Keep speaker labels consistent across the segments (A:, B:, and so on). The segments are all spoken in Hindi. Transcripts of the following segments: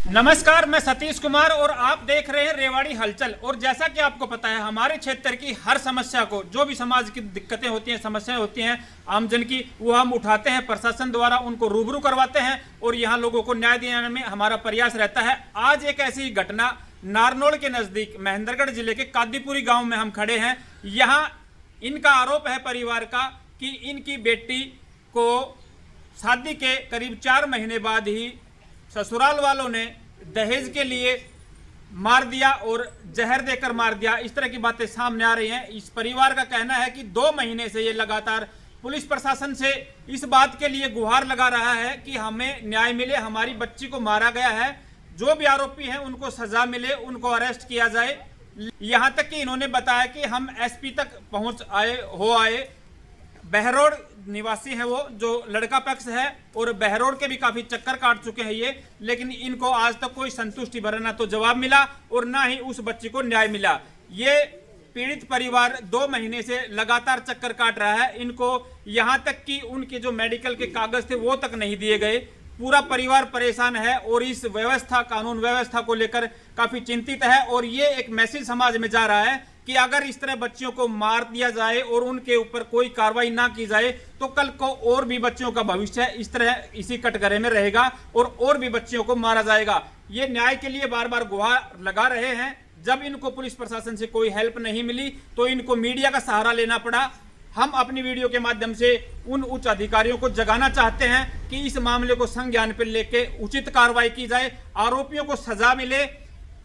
A: नमस्कार, मैं सतीश कुमार और आप देख रहे हैं रेवाड़ी हलचल। और जैसा कि आपको पता है, हमारे क्षेत्र की हर समस्या को, जो भी समाज की दिक्कतें होती हैं, समस्याएं होती हैं आमजन की, वो हम उठाते हैं, प्रशासन द्वारा उनको रूबरू करवाते हैं और यहाँ लोगों को न्याय दिलाने में हमारा प्रयास रहता है। आज एक ऐसी घटना नारनौल के नजदीक महेंद्रगढ़ जिले के कादीपुरी गाँव में हम खड़े हैं। यहाँ इनका आरोप है परिवार का कि इनकी बेटी को शादी के करीब 4 महीने बाद ही ससुराल वालों ने दहेज के लिए मार दिया और जहर देकर मार दिया। इस तरह की बातें सामने आ रही हैं। इस परिवार का कहना है कि 2 महीने से ये लगातार पुलिस प्रशासन से इस बात के लिए गुहार लगा रहा है कि हमें न्याय मिले, हमारी बच्ची को मारा गया है, जो भी आरोपी हैं उनको सजा मिले, उनको अरेस्ट किया जाए। यहाँ तक कि इन्होंने बताया कि हम एसपी तक पहुँच आए। बहरोड निवासी है वो, जो लड़का पक्ष है, और बहरोड के भी काफी चक्कर काट चुके हैं ये, लेकिन इनको आज तक कोई संतुष्टि भरा ना तो जवाब मिला और ना ही उस बच्ची को न्याय मिला। ये पीड़ित परिवार 2 महीने से लगातार चक्कर काट रहा है। इनको यहाँ तक कि उनके जो मेडिकल के कागज थे वो तक नहीं दिए गए। पूरा परिवार परेशान है और इस व्यवस्था, कानून व्यवस्था को लेकर काफी चिंतित है। और ये एक मैसेज समाज में जा रहा है कि अगर इस तरह बच्चियों को मार दिया जाए और उनके ऊपर कोई कार्रवाई ना की जाए तो कल को और भी बच्चियों का भविष्य इस तरह इसी कटघरे में रहेगा और भी बच्चियों को मारा जाएगा। ये न्याय के लिए बार बार गुहार लगा रहे हैं। जब इनको पुलिस प्रशासन से कोई हेल्प नहीं मिली तो इनको मीडिया का सहारा लेना पड़ा। हम अपनी वीडियो के माध्यम से उन उच्च अधिकारियों को जगाना चाहते हैं कि इस मामले को संज्ञान पर लेके उचित कार्रवाई की जाए, आरोपियों को सजा मिले।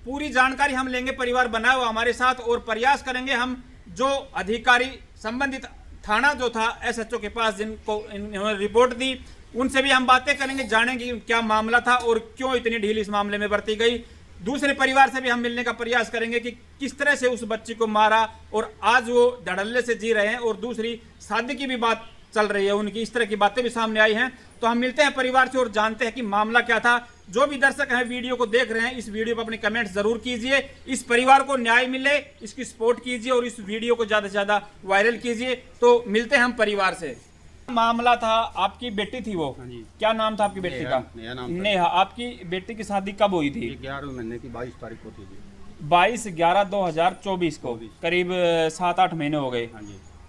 A: पूरी जानकारी हम लेंगे, परिवार बना हुआ हमारे साथ, और प्रयास करेंगे हम जो अधिकारी संबंधित थाना जो था एसएचओ के पास जिनको इन्होंने रिपोर्ट दी, उनसे भी हम बातें करेंगे, जानेंगे क्या मामला था और क्यों इतनी ढील इस मामले में बरती गई। दूसरे परिवार से भी हम मिलने का प्रयास करेंगे कि किस तरह से उस बच्ची को मारा और आज वो धड़ल्ले से जी रहे हैं। और दूसरी, शादी की भी बात चल रही है उनकी, इस तरह की बातें भी सामने आई हैं। तो हम मिलते हैं परिवार से और जानते हैं कि मामला क्या था। जो भी दर्शक हैं वीडियो को देख रहे हैं, इस वीडियो पर अपने कमेंट्स जरूर कीजिए। इस परिवार को न्याय मिले, इसकी सपोर्ट कीजिए और इस वीडियो को ज्यादा से ज्यादा वायरल कीजिए। तो मिलते हैं हम परिवार से। मामला था, आपकी बेटी थी वो, क्या नाम था आपकी बेटी का? नेहा। आपकी बेटी की शादी कब हुई थी?
B: 11 महीने की 22 तारीख को थी।
A: 22/11/2024 को, करीब 7-8 महीने हो गए।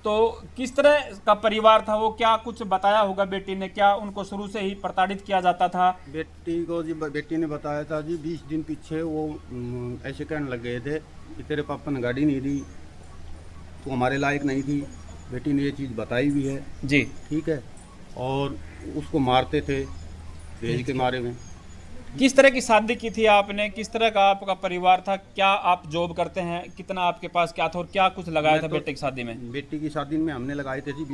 A: तो किस तरह का परिवार था वो? क्या कुछ बताया होगा बेटी ने? क्या उनको शुरू से ही प्रताड़ित किया जाता था?
B: बेटी को जी, बेटी ने बताया था जी 20 दिन पीछे वो ऐसे कहने लग गए थे कि तेरे पापा ने गाड़ी नहीं दी, तो हमारे लायक नहीं थी। बेटी ने ये चीज़ बताई भी है
A: जी,
B: ठीक है। और उसको मारते थे दहेज के मारे में।
A: किस तरह की शादी की थी आपने? किस तरह का आपका परिवार था? क्या आप जॉब करते हैं? कितना आपके पास क्या था और क्या कुछ लगाया था बेटे की शादी में?
B: बेटी की शादी में हमने लगाए थे जी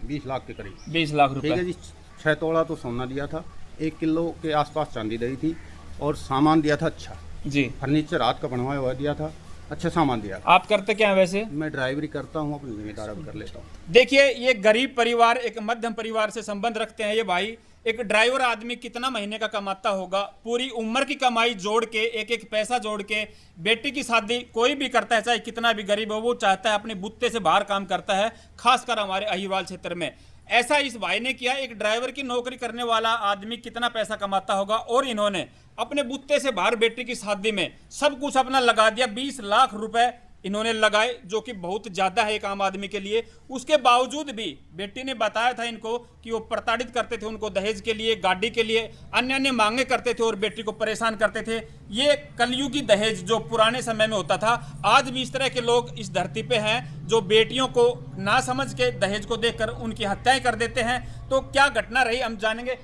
B: 20 लाख के करीब।
A: 20 लाख रुपए।
B: ठीक है जी। 6 तोला तो सोना दिया था, 1 किलो के आसपास चांदी दी थी और सामान दिया था अच्छा
A: जी।
B: फर्नीचर हाथ का बनवाया हुआ दिया था, अच्छा सामान दिया।
A: आप करते क्या हैं वैसे?
B: मैं ड्राइवरी करता हूँ, अपनी जिम्मेदारी भी कर लेता हूँ।
A: देखिए, ये गरीब परिवार, एक मध्यम परिवार से संबंध रखते हैं ये भाई। एक ड्राइवर आदमी कितना महीने का कमाता होगा? पूरी उम्र की कमाई जोड़ के, एक एक पैसा जोड़ के बेटी की शादी कोई भी करता है, चाहे कितना भी गरीब हो, वो चाहता है अपने बुत्ते से बाहर काम करता है, खासकर हमारे अहिवाल क्षेत्र में। ऐसा इस भाई ने किया। एक ड्राइवर की नौकरी करने वाला आदमी कितना पैसा कमाता होगा, और इन्होंने अपने बुत्ते से बाहर बेटी की शादी में सब कुछ अपना लगा दिया। 20 लाख रुपए इन्होंने लगाए, जो कि बहुत ज्यादा है एक आम आदमी के लिए। उसके बावजूद भी बेटी ने बताया था इनको कि वो प्रताड़ित करते थे उनको दहेज के लिए, गाड़ी के लिए, अन्य अन्य मांगे करते थे और बेटी को परेशान करते थे। ये कलयुगी दहेज जो पुराने समय में होता था, आज भी इस तरह के लोग इस धरती पे हैं जो बेटियों को ना समझ के दहेज को देखकर उनकी हत्याएं कर देते हैं। तो क्या घटना रही हम जानेंगे।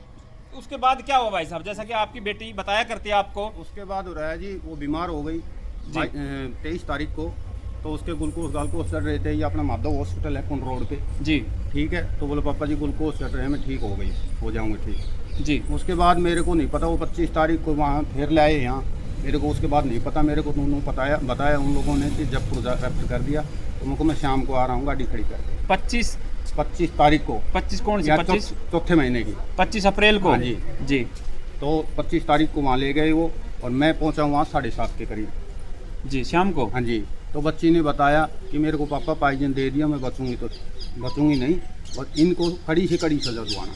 A: उसके बाद क्या हुआ भाई साहब? जैसा कि आपकी बेटी बताया करती है आपको।
B: उसके बाद हो रहा है जी, वो बीमार हो गई 23 तारीख को। तो उसके ग्लूकोज चढ़ रहे थे, ये अपना माधव हॉस्पिटल है कुंड रोड पे
A: जी,
B: ठीक है। तो बोले पापा जी ग्लूकोज चढ़ रहे हैं, मैं ठीक हो जाऊंगी ठीक
A: जी।
B: उसके बाद मेरे को नहीं पता, वो 25 तारीख को वहाँ फिर ले आए यहाँ, मेरे को उसके बाद नहीं पता। मेरे को उन्होंने बताया उन लोगों ने कि जब पुर्जा कर दिया तो उनको मैं शाम को आ रहा हूँ गाड़ी खड़ी कर। 25 तारीख को।
A: 25 कौन सी? 25
B: चौथे महीने की,
A: 25 अप्रैल को।
B: हाँ जी
A: जी।
B: तो 25 तारीख को वहाँ ले गए वो, और मैं पहुँचा वहाँ 7:30 के करीब
A: जी, शाम को।
B: हाँ जी। तो बच्ची ने बताया कि मेरे को पापा पाइजन दे दिया, मैं बचूंगी नहीं, और इनको कड़ी से कड़ी सजा दिलवाना।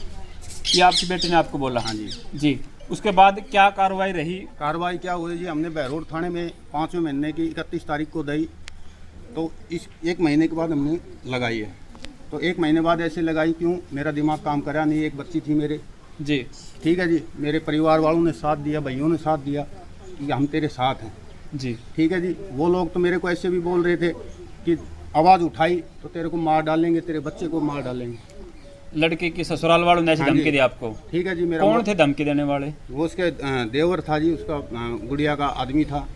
A: ये आपकी बेटी ने आपको बोला?
B: हाँ जी
A: जी। उसके बाद क्या कार्रवाई रही?
B: कार्रवाई क्या हुई जी, हमने बहरोड थाने में 5वें महीने की 31 तारीख को दी, तो इस 1 महीने के बाद हमने लगाई है। तो 1 महीने बाद ऐसे लगाई क्यों, मेरा दिमाग काम करा नहीं, एक बच्ची थी मेरे,
A: जी
B: ठीक है जी, मेरे परिवार वालों ने साथ दिया, भाइयों ने साथ दिया कि हम तेरे साथ हैं,
A: जी
B: ठीक है जी। वो लोग तो मेरे को ऐसे भी बोल रहे थे कि आवाज़ उठाई तो तेरे को मार डालेंगे, तेरे बच्चे को मार डालेंगे।
A: लड़के की ससुराल वालों ने ऐसी
B: हाँ जी।
A: धमकी दी आपको?
B: ठीक है जी। मेरा
A: कौन थे धमकी देने वाले?
B: वो उसके देवर था जी, उसका गुड़िया का आदमी था।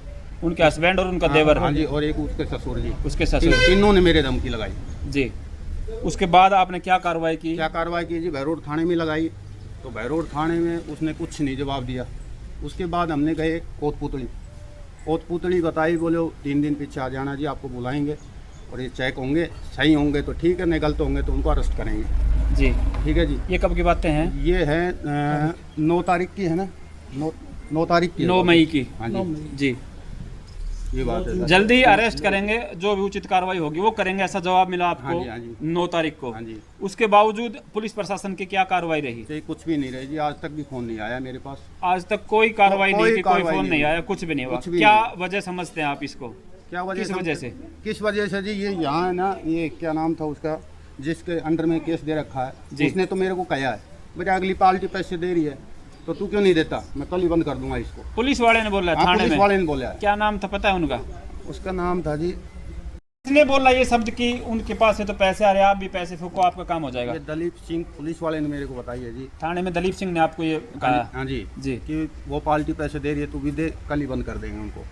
A: उनके हस्बैंड और उनका देवर?
B: हाँ जी, और एक उसके ससुर जी,
A: उसके ससुर।
B: तीनों ने मेरे धमकी लगाई
A: जी। उसके बाद आपने क्या कार्रवाई की?
B: क्या कार्रवाई की जी, बहरोड थाने में लगाई, तो बहरोड थाने में उसने कुछ नहीं जवाब दिया। उसके बाद हमने गए कोतपुतली बताई, बोले 3 दिन पीछे आ जाना जी, आपको बुलाएंगे और ये चेक होंगे, सही होंगे तो ठीक है, नहीं गलत होंगे तो उनको अरेस्ट करेंगे।
A: जी
B: ठीक है जी।
A: ये कब की बातें हैं?
B: ये है 9 तारीख की है ना, 9 तारीख की,
A: 9 मई की।
B: हाँ जी
A: जी।
B: ये बात है।
A: जल्दी अरेस्ट करेंगे, जो भी उचित कार्रवाई होगी वो करेंगे, ऐसा जवाब मिला आपको?
B: हाँ जी, हाँ जी।
A: 9 तारीख को।
B: हाँ जी।
A: उसके बावजूद पुलिस प्रशासन की क्या कार्रवाई रही?
B: ये कुछ भी नहीं रही जी, आज तक भी फोन नहीं आया मेरे पास।
A: आज तक कोई कार्रवाई
B: कोई
A: नहीं की, कोई
B: कार्रवाई
A: फोन
B: नहीं
A: नहीं आया, कुछ भी नहीं हुआ।
B: कुछ भी
A: क्या
B: नहीं।
A: वजह समझते हैं आप इसको?
B: क्या वजह
A: किस वजह से?
B: किस वजह से जी, ये यहाँ है ना, ये क्या नाम था उसका, जिसके अंडर में केस दे रखा
A: जी।
B: है, उसने तो मेरे को कहा है बेटा अगली पार्टी पैसे दे रही है तो तू क्यों नहीं देता, मैं कल ही बंद कर दूंगा इसको।
A: पुलिस वाले ने बोला?
B: हाँ,
A: थाने
B: पुलिस
A: में?
B: वाले ने बोला है।
A: क्या नाम था पता है उनका?
B: उसका नाम था जी,
A: इसने बोला ये शब्द कि उनके पास से तो पैसे आ रहे हैं, आप भी पैसे फूको, आपका काम हो जाएगा।
B: ये दलीप सिंह, पुलिस वाले ने मेरे को बताई है जी।
A: थाने में दलीप सिंह ने आपको ये कहा?
B: हाँ जी
A: जी
B: कि वो पार्टी पैसे दे रही है, तू भी दे, कल ही बंद कर देंगे उनको।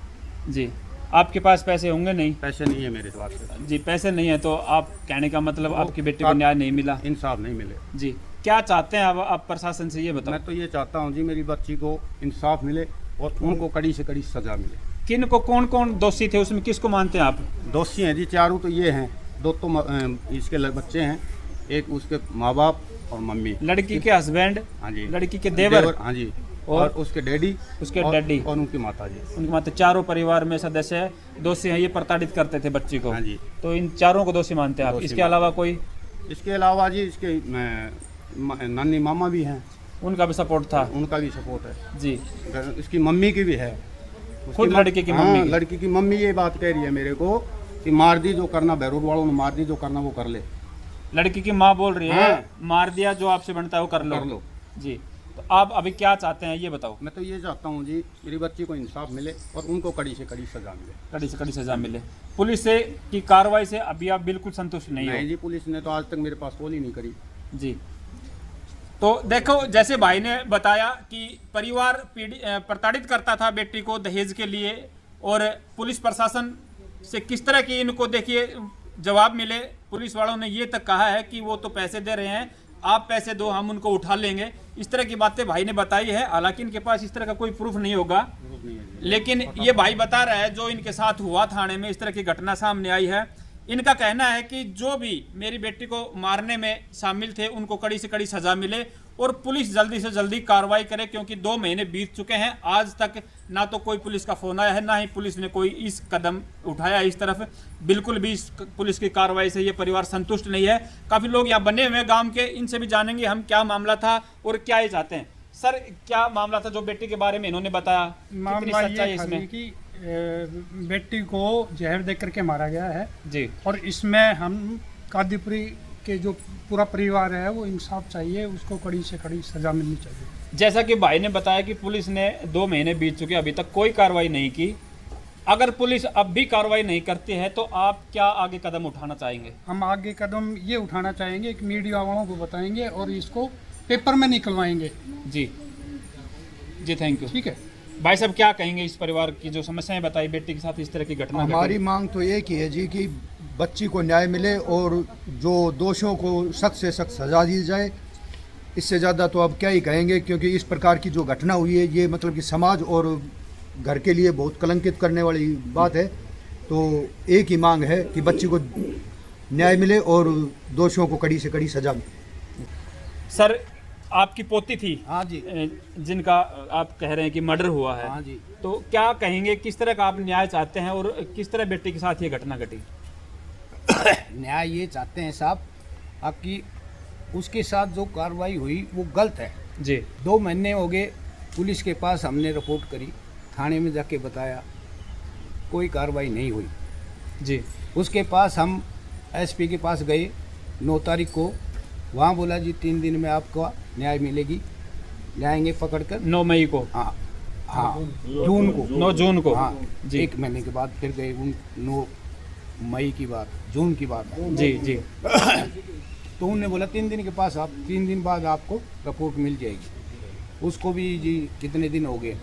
A: जी। आपके पास पैसे होंगे नहीं?
B: पैसे नहीं है मेरे पास,
A: जी पैसे नहीं है, तो आप कहने का मतलब आपकी बेटी को न्याय नहीं मिला?
B: इंसाफ नहीं मिले
A: जी। क्या चाहते हैं अब आप प्रशासन से, ये बताओ?
B: मैं तो ये चाहता हूँ जी, मेरी बच्ची को इंसाफ मिले और उनको कड़ी से कड़ी सजा मिले।
A: किन को, कौन कौन दोषी थे उसमें, किसको मानते हैं आप?
B: दोषी हैं जी चारों, तो ये हैं, 2 तो इसके बच्चे हैं, एक उसके माँ बाप और मम्मी,
A: लड़की के हस्बैंड,
B: हाँ जी,
A: लड़की के देवर,
B: हाँ जी,
A: और
B: और उसके डैडी,
A: उसके डैडी
B: और उनकी माता जी।
A: उनके माता, चारों परिवार में सदस्य है दोषी हैं, ये प्रताड़ित करते थे बच्ची को।
B: हाँ जी।
A: तो इन चारों को दोषी मानते हैं आप?
B: दोषी
A: इसके अलावा कोई?
B: इसके अलावा जी इसके नानी मामा भी हैं,
A: उनका भी सपोर्ट था?
B: उनका भी सपोर्ट है
A: जी।
B: इसकी मम्मी की भी है।
A: खुद लड़की की
B: हाँ,
A: मम्मी की?
B: लड़की की मम्मी ये बात कह रही है मेरे को कि मार दी, जो करना बहरोड वालों ने मार दी, जो करना वो कर ले।
A: लड़की की माँ बोल रही है
B: हाँ।
A: मार दिया, जो आपसे बनता है वो कर लो। जी। तो आप अभी क्या चाहते हैं ये बताओ?
B: मैं तो ये चाहता हूँ जी, मेरी बच्ची को इंसाफ मिले और उनको कड़ी से कड़ी सजा मिले।
A: कड़ी से कड़ी सजा मिले। पुलिस से की कार्रवाई से अभी आप बिल्कुल संतुष्ट नहीं हो?
B: नहीं जी, पुलिस ने तो आज तक मेरे पास कॉल ही नहीं करी।
A: जी। तो देखो, जैसे भाई ने बताया कि परिवार प्रताड़ित करता था बेटी को दहेज के लिए, और पुलिस प्रशासन से किस तरह की इनको देखिए जवाब मिले। पुलिस वालों ने ये तक कहा है कि वो तो पैसे दे रहे हैं, आप पैसे दो, हम उनको उठा लेंगे। इस तरह की बातें भाई ने बताई है। हालांकि इनके पास इस तरह का कोई प्रूफ नहीं होगा, लेकिन ये भाई बता रहा है जो इनके साथ हुआ थाने में, इस तरह की घटना सामने आई है। इनका कहना है कि जो भी मेरी बेटी को मारने में शामिल थे उनको कड़ी से कड़ी सजा मिले और पुलिस जल्दी से जल्दी कार्रवाई करे, क्योंकि 2 महीने बीत चुके हैं, आज तक ना तो कोई पुलिस का फोन आया है, ना ही पुलिस ने कोई इस कदम उठाया इस तरफ। बिल्कुल भी इस पुलिस की कार्रवाई से ये परिवार संतुष्ट नहीं है। काफ़ी लोग यहाँ बने हुए हैं गांव के, इनसे भी जानेंगे हम क्या मामला था और क्या ये चाहते हैं। सर, क्या मामला था जो बेटी के बारे में इन्होंने बताया?
C: मामला ये
A: सच्चाई
C: था
A: इसमें?
C: कि बेटी को जहर दे करके मारा गया है
A: जी।
C: और इसमें हम कादीपुरी के जो पूरा परिवार है वो इंसाफ चाहिए, उसको कड़ी से कड़ी सजा मिलनी चाहिए।
A: जैसा कि भाई ने बताया कि पुलिस ने 2 महीने बीत चुके, अभी तक कोई कार्रवाई नहीं की। अगर पुलिस अब भी कार्रवाई नहीं करती है तो आप क्या आगे कदम उठाना चाहेंगे?
C: हम आगे कदम ये उठाना चाहेंगे कि मीडिया वालों को बताएंगे और इसको पेपर में निकलवाएंगे।
A: जी जी, थैंक यू।
C: ठीक है
A: भाई साहब, क्या कहेंगे इस परिवार की जो समस्याएं बताई, बेटी के साथ इस तरह की घटना?
D: हमारी मांग तो एक ही है जी कि बच्ची को न्याय मिले और जो दोषियों को सख्त से सख्त सजा दी जाए। इससे ज़्यादा तो अब क्या ही कहेंगे, क्योंकि इस प्रकार की जो घटना हुई है ये मतलब कि समाज और घर के लिए बहुत कलंकित करने वाली बात है। तो एक ही मांग है कि बच्ची को न्याय मिले और दोषियों को कड़ी से कड़ी सजा मिले।
A: सर, आपकी पोती थी?
B: हाँ जी।
A: जिनका आप कह रहे हैं कि मर्डर हुआ है।
B: हाँ जी।
A: तो क्या कहेंगे, किस तरह का आप न्याय चाहते हैं और किस तरह बेटी के साथ ये घटना घटी?
E: न्याय ये चाहते हैं साहब, आपकी उसके साथ जो कार्रवाई हुई वो गलत है।
A: जी।
E: 2 महीने हो गए, पुलिस के पास हमने रिपोर्ट करी, थाने में जाके बताया, कोई कार्रवाई नहीं हुई।
A: जी
E: उसके पास हम एसपी के पास गए 9 तारीख को, वहाँ बोला जी 3 दिन में आपका न्याय मिलेगी, लाएंगे पकड़ कर।
A: 9 मई को,
E: हाँ हाँ, जून को,
A: 9 जून को।
E: हाँ
A: जी
E: 1 महीने के बाद फिर गए, 9 मई की बात, जून की बात है।
A: जी जी
E: तो उन्होंने बोला 3 दिन के पास आप 3 दिन बाद आपको रिपोर्ट मिल जाएगी। उसको भी जी कितने दिन हो गए,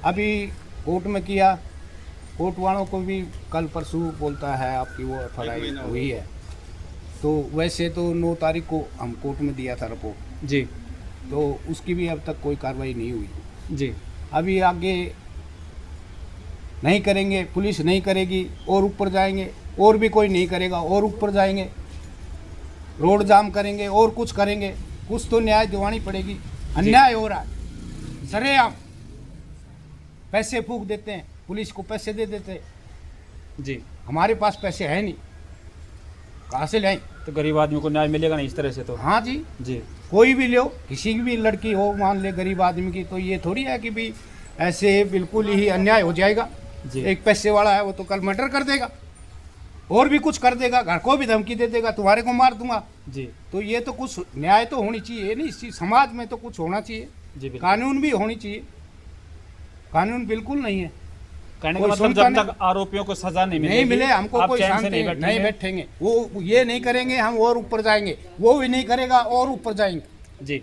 E: अभी कोर्ट में किया, कोर्ट वालों को भी कल परसों बोलता है आपकी वो FIR हुई है। तो वैसे तो 9 तारीख को हम कोर्ट में दिया था रिपोर्ट,
A: जी
E: तो उसकी भी अब तक कोई कार्रवाई नहीं हुई।
A: जी
E: अभी आगे नहीं करेंगे, पुलिस नहीं करेगी और ऊपर जाएंगे, और भी कोई नहीं करेगा और ऊपर जाएंगे, रोड जाम करेंगे और कुछ करेंगे, कुछ तो न्याय दिवानी पड़ेगी। अन्याय हो रहा है सरेआम, पैसे फूंक देते हैं, पुलिस को पैसे दे देते हैं।
A: जी।
E: हमारे पास पैसे है नहीं, कहाँ से लाएं?
A: तो गरीब आदमी को न्याय मिलेगा नहीं इस तरह से तो।
E: हाँ जी,
A: जी
E: कोई भी लो, किसी की भी लड़की हो मान ले गरीब आदमी की, तो ये थोड़ी है कि भी ऐसे बिल्कुल ही अन्याय हो जाएगा।
A: जी।
E: एक पैसे वाला है वो तो कल मर्डर कर देगा और भी कुछ कर देगा, घर को भी धमकी दे देगा, तुम्हारे को मार दूंगा।
A: जी
E: तो ये तो कुछ न्याय तो होनी चाहिए नहीं, इसी समाज में तो कुछ होना चाहिए,
A: जी बिल्कुल।
E: कानून भी होनी चाहिए। कानून बिल्कुल नहीं है,
A: कहने का
E: कोई
A: मतलब
E: सुनता
A: जब तक आरोपियों को सजा नहीं
E: नहीं
A: मिलेगी,
E: मिले हमको
A: आप
E: कोई
A: चैन से
E: शांति
A: नहीं
E: नहीं
A: बैठेंगे।
E: बैठेंगे। वो ये नहीं करेंगे हम और ऊपर जाएंगे, वो भी नहीं करेगा और ऊपर जाएंगे।
A: जी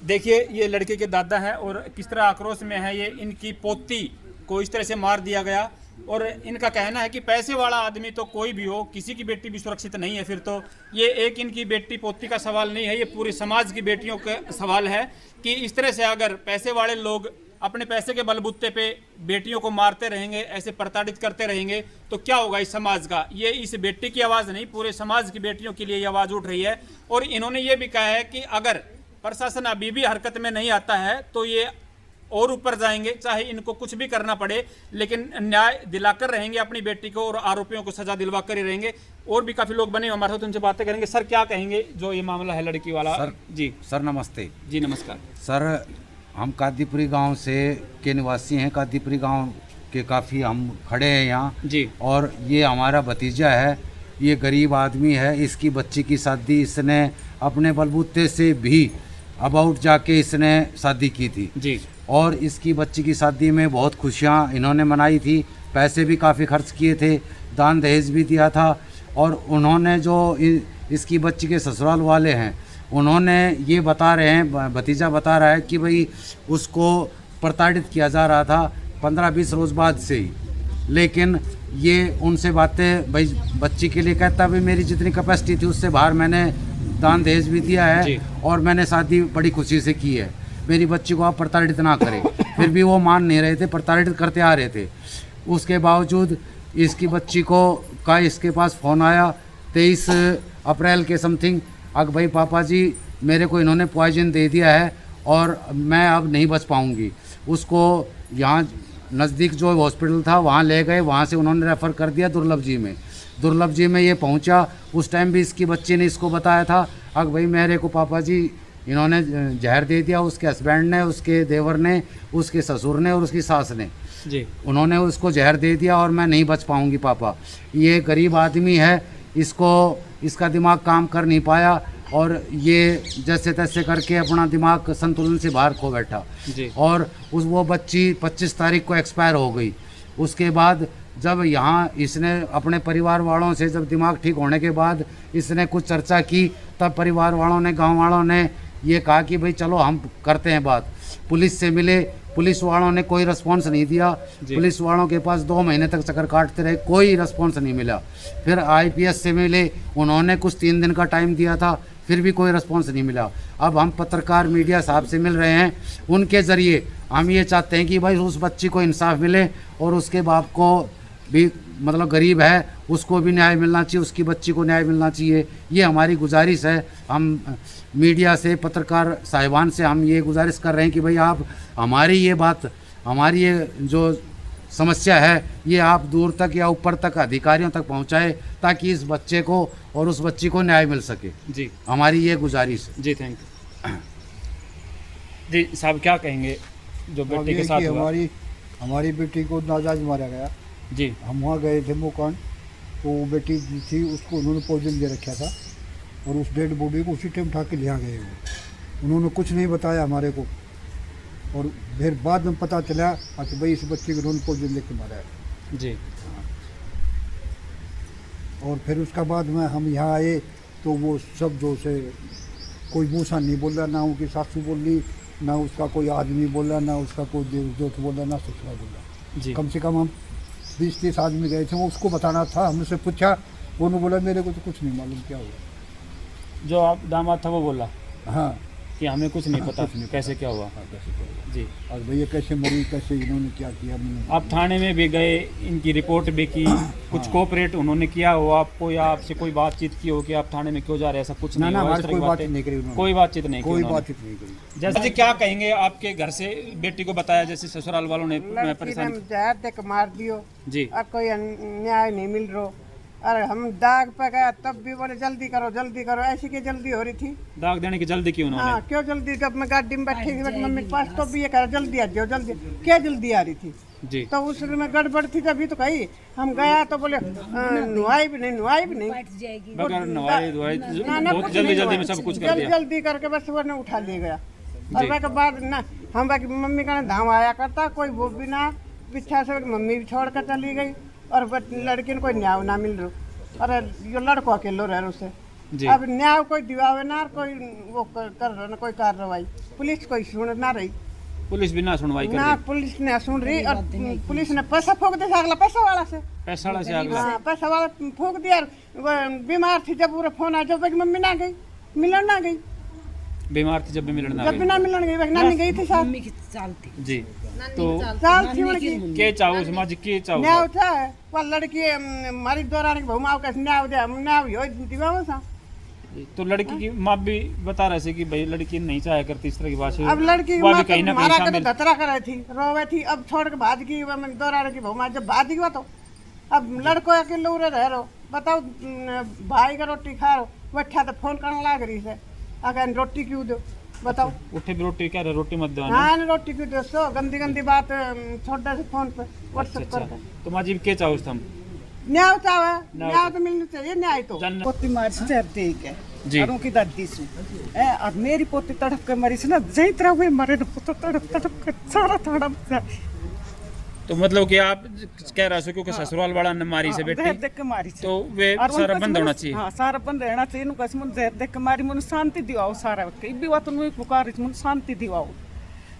A: देखिए, ये लड़के के दादा है और किस तरह आक्रोश में है। ये इनकी पोती को इस तरह से मार दिया गया और इनका कहना है कि पैसे वाला आदमी तो कोई भी हो, किसी की बेटी भी सुरक्षित नहीं है। फिर तो ये एक इनकी बेटी पोती का सवाल नहीं है, ये पूरे समाज की बेटियों का सवाल है कि इस तरह से अगर पैसे वाले लोग अपने पैसे के बलबूते पे बेटियों को मारते रहेंगे, ऐसे प्रताड़ित करते रहेंगे, तो क्या होगा इस समाज का। ये इस बेटी की आवाज़ नहीं, पूरे समाज की बेटियों के लिए ये आवाज़ उठ रही है। और इन्होंने ये भी कहा है कि अगर प्रशासन अभी भी हरकत में नहीं आता है तो ये और ऊपर जाएंगे, चाहे इनको कुछ भी करना पड़े, लेकिन न्याय दिलाकर रहेंगे अपनी बेटी को और आरोपियों को सजा दिलवा कर ही रहेंगे। और भी काफ़ी लोग बने हमारे साथ, उनसे बातें करेंगे। सर क्या कहेंगे जो ये मामला है लड़की वाला।
F: सर
A: जी
F: सर नमस्ते।
A: जी नमस्कार
F: सर हम कादीपुरी गांव से के निवासी हैं, कादीपुरी गांव के काफ़ी हम खड़े हैं यहाँ
A: जी।
F: और ये हमारा भतीजा है, ये गरीब आदमी है, इसकी बच्ची की शादी इसने अपने बलबूते से भी अबाउट जाके इसने शादी की थी
A: जी।
F: और इसकी बच्ची की शादी में बहुत खुशियाँ इन्होंने मनाई थी, पैसे भी काफ़ी खर्च किए थे, दान दहेज भी दिया था। और उन्होंने जो इसकी बच्ची के ससुराल वाले हैं उन्होंने ये बता रहे हैं, भतीजा बता रहा है कि भाई उसको प्रताड़ित किया जा रहा था 15-20 रोज़ बाद से ही। लेकिन ये उनसे बातें, भाई बच्ची के लिए कहता भाई मेरी जितनी कैपेसिटी थी उससे बाहर मैंने दान दहेज भी दिया है और मैंने शादी बड़ी खुशी से की है, मेरी बच्ची को आप प्रताड़ित ना करें। फिर भी वो मान नहीं रहे थे, प्रताड़ित करते आ रहे थे। उसके बावजूद इसकी बच्ची का इसके पास फ़ोन आया 23 अप्रैल के समथिंग, अग भाई पापा जी मेरे को इन्होंने पॉइजन दे दिया है और मैं अब नहीं बच पाऊँगी। उसको यहाँ नज़दीक जो हॉस्पिटल था वहाँ ले गए, वहाँ से उन्होंने रेफ़र कर दिया दुर्लभ जी में। दुर्लभ जी में ये पहुँचा, उस टाइम भी इसकी बच्ची ने इसको बताया था, अग भाई मेरे को पापा जी इन्होंने जहर दे दिया, उसके हस्बैंड ने, उसके देवर ने, उसके ससुर ने और उसकी सास ने
A: जी।
F: उन्होंने उसको जहर दे दिया और मैं नहीं बच पाऊँगी पापा। ये गरीब आदमी है, इसका दिमाग काम कर नहीं पाया और ये जैसे तैसे करके अपना दिमाग संतुलन से बाहर खो बैठा
A: जी।
F: और वो बच्ची 25 तारीख को एक्सपायर हो गई। उसके बाद जब यहाँ इसने अपने परिवार वालों से, जब दिमाग ठीक होने के बाद इसने कुछ चर्चा की, तब परिवार वालों ने, गांव वालों ने ये कहा कि भाई चलो हम करते हैं बात। पुलिस से मिले, पुलिस वालों ने कोई रिस्पॉन्स नहीं दिया। पुलिस वालों के पास 2 महीने तक चक्कर काटते रहे, कोई रिस्पॉन्स नहीं मिला। फिर IPS से मिले, उन्होंने कुछ 3 दिन का टाइम दिया था, फिर भी कोई रिस्पॉन्स नहीं मिला। अब हम पत्रकार मीडिया साहब से मिल रहे हैं, उनके ज़रिए हम ये चाहते हैं कि भाई उस बच्ची को इंसाफ मिले और उसके बाप को भी, मतलब गरीब है, उसको भी न्याय मिलना चाहिए, उसकी बच्ची को न्याय मिलना चाहिए। ये हमारी गुजारिश है। हम मीडिया से, पत्रकार साहिबान से हम ये गुजारिश कर रहे हैं कि भाई आप हमारी ये बात, हमारी ये जो समस्या है ये आप दूर तक या ऊपर तक अधिकारियों तक पहुंचाए ताकि इस बच्चे को और उस बच्ची को न्याय मिल सके।
A: जी
F: हमारी ये गुजारिश।
A: जी थैंक यू। जी साहब क्या कहेंगे। जो
D: अब
A: बेटे
D: ये
A: के साथ
D: कि
A: हुआ?
D: हमारी बेटी को नाजायज मारा गया।
A: जी
D: हम वहाँ गए थे मोकान, तो वो बेटी जो थी उसको उन्होंने पॉइजन दे रखा था और उस डेड बॉडी को उसी टाइम उठा के ले आ गए वो। उन्होंने कुछ नहीं बताया हमारे को, और फिर बाद में पता चला कि भाई इस बच्चे को उन्होंने पॉइजन दे के मारा है।
A: जी
D: और फिर उसका बाद में हम यहाँ आए तो वो सब जो से कोई मूसा नहीं बोल रहा, ना उनकी सासू बोली, ना उसका कोई आदमी बोला, ना उसका कोई दोस्त बोला, ना ससुरा बोला।
A: जी
D: कम से कम हम 20-30 आदमी गए थे, वो उसको बताना था। हमसे पूछा, वो ने बोला मेरे को तो कुछ नहीं मालूम क्या हुआ।
A: जो आप दामाद था वो बोला
D: हाँ
A: कि हमें कुछ नहीं
D: हाँ,
A: पता
D: कुछ नहीं
A: कैसे क्या हुआ?
D: हाँ, कैसे क्या हुआ।
A: जी
D: और भैया कैसे मरी, कैसे इन्होंने क्या किया, मैंने
A: आप थाने में भी गए, इनकी रिपोर्ट भी की, कुछ कोऑपरेट उन्होंने किया हो आपको, या आपसे कोई बातचीत की हो कि आप थाने में क्यों जा रहे हैं? ऐसा कुछ
D: ना
A: नहीं
D: ना
A: हुआ? इस
D: हमारे
A: तरह
D: कोई
A: की
D: बात
A: बातें?
D: नहीं करी उन्होंने,
A: कोई बातचीत नहीं की
D: कोई
A: उन्होंने?
D: बातचीत नहीं करी।
A: जैसे जी क्या कहेंगे, आपके घर से बेटी को बताया जैसे ससुराल वालों ने
G: लड़की
A: परेशान?
G: ने जहर दे के मार दियो
A: जी
G: और कोई न्याय नहीं मिल रहा। अरे हम दाग पे गया तब भी बोले जल्दी करो जल्दी करो, ऐसी की जल्दी हो रही थी।
A: दाग देने की जल्दी की
G: हाँ
A: उन्होंने?
G: क्यों जल्दी, जब मैं गाड़ी में बैठी थी मम्मी के पास तो भी ये कह जल्दी आ जाओ जल्दी, क्या जल्दी आ रही थी?
A: जी
G: तो उसमें गड़बड़ थी तभी तो कही। हम गया तो बोले नुआई भी नहीं, नुआई भी नहीं,
A: बगैर नवाई धुआई
G: ना ना
A: बहुत
G: कुछ
A: जल्दी
G: नहीं
A: जल्दी
G: हुआ।
A: में सब कुछ कर
G: जल्दी
A: दिया।
G: जल्दी करके बस वो ने उठा ले गया।
A: जी।
G: और उसके बाद ना हम बाकी मम्मी का धाम आया करता, कोई वो भी ना पीछा से मम्मी भी छोड़ कर चली गई और लड़की ने कोई न्याय ना मिल रहा। अरे यो लड़को अकेलो रह रहा उसे।
A: जी
G: अब न्याय कोई दिवावे ना, कोई वो कर रहा ना कोई कार्रवाई, पुलिस कोई सुन ना रही
A: पुलिस भी ना सुनवाई कर
G: ना,
A: रही?
G: पुलिस ने सुन रही और पुलिस ने पैसा फूक दिया अगला पैसा वाला से।
A: पैसा से अगला?
G: हाँ पैसा वाला फूक दिया। वो बीमार थी जब पूरा फोन आया, जब मम्मी ना गई मिलन ना गई,
A: बीमार थी जब भी मिलने ना
G: जब भी
A: गई?
G: ना मिलन गई नानी गई थी साथ
A: जी तो
G: साल थी उनकी।
A: के चाहो समाज के चाहो?
G: न्याय था वो लड़की हमारी दौरान की बहुमाओं का न्याय दे, न्याय हो दिवाओ सा।
A: तो लड़की की माँ भी बता रहे थे कि भाई लड़की नहीं चाहे करती इस तरह की बात।
G: अब लड़की
A: वो भी
G: माँ
A: कहीं ना
G: मारा
A: कहीं
G: कर
A: शामिल।
G: धतरा कर रही थी, रोवे थी, अब छोड़ के भाग की दौरान की बहुमा जब भाग गई तो अब लड़को अकेले उरे रह रो। बताओ भाई का रोटी खा रो, बैठा तो फोन करने लाग रही से, अगर रोटी क्यों दो बताओ?
A: उठे भी रोटी क्या रोटी मत दो?
G: हाँ ना रोटी क्यों दो, सो गंदी गंदी बात छोटा से फोन पे व्हाट्सएप
A: अच्छा
G: पर।
A: तो माँ जी के चाहो तुम?
G: न्याय चाहे, न्याय तो मिलना चाहिए, न्याय तो।
H: पोती मारी से जहर दे के
A: जी।
H: और उनकी दादी से और मेरी पोती तड़प के मरी से ना, जही तरह हुए मरे ना, तो तड़प तड़प के सारा तड़प जाए।
A: तो मतलब कि आप कह रहे हो क्योंकि ससुराल वाला ने मारी से
H: जहर
A: बेटी,
H: देख के मारी से।
A: तो वे
H: और
A: सारा
H: उनको
A: बंद होना
H: समझ-
A: चाहिए?
H: हाँ सारा बंद रहना चाहिए। इनको कसम जहर देख के मारी, मैंने शांति दिवाओ सारा, कई भी बात उन्होंने पुकार मैंने शांति दिवाओ,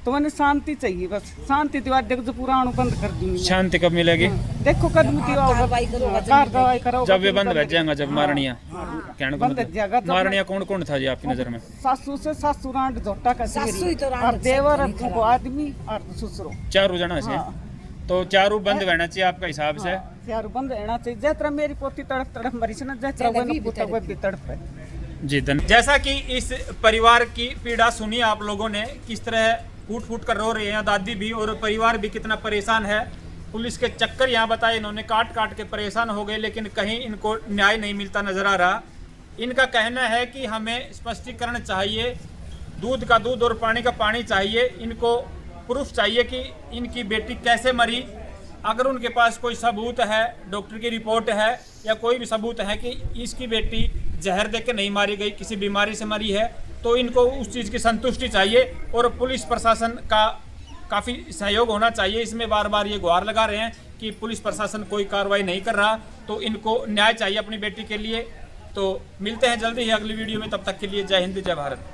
H: तो मैंने शांति चाहिए बस, शांति दिवा देखो जो पुराण बंद कर दूंगी।
A: शांति कब मिलेगी?
H: देखो कदम दिवाओ, कार्रवाई करो।
A: जब वे बंद भेज जाएगा, जब मारनिया कहने को
H: बंद भेज जाएगा,
A: मतलब
H: जब
A: मारनिया कौन कौन था जी आपकी नजर में?
H: सासू से सासू रांड झोटा का सीरी और देवर और दुगो आदमी और ससुरो।
A: चारों जना से?
H: हाँ।
A: तो चारों बंद रहना चाहिए आपका हिसाब से?
H: यार बंद रहना चाहिए। जैतरा मेरी पोती तड़प तड़प मरी से ना, जैतरा वो ना पोता वो भी तड़प है।
A: जी धन्यवाद। जैसा कि इस परिवार की पीड़ा सुनी आप लोगों ने, किस तरह फूट फूट कर रो रहे हैं दादी भी और परिवार भी कितना परेशान है। पुलिस के चक्कर यहाँ बताए इन्होंने, काट काट के परेशान हो गए, लेकिन कहीं इनको न्याय नहीं मिलता नजर आ रहा। इनका कहना है कि हमें स्पष्टीकरण चाहिए, दूध का दूध और पानी का पानी चाहिए, इनको प्रूफ चाहिए कि इनकी बेटी कैसे मरी। अगर उनके पास कोई सबूत है, डॉक्टर की रिपोर्ट है या कोई भी सबूत है कि इसकी बेटी जहर दे के नहीं मारी गई, किसी बीमारी से मरी है, तो इनको उस चीज़ की संतुष्टि चाहिए और पुलिस प्रशासन का काफ़ी सहयोग होना चाहिए। इसमें बार बार ये गुहार लगा रहे हैं कि पुलिस प्रशासन कोई कार्रवाई नहीं कर रहा, तो इनको न्याय चाहिए अपनी बेटी के लिए। तो मिलते हैं जल्दी ही अगली वीडियो में, तब तक के लिए जय हिंद जय भारत।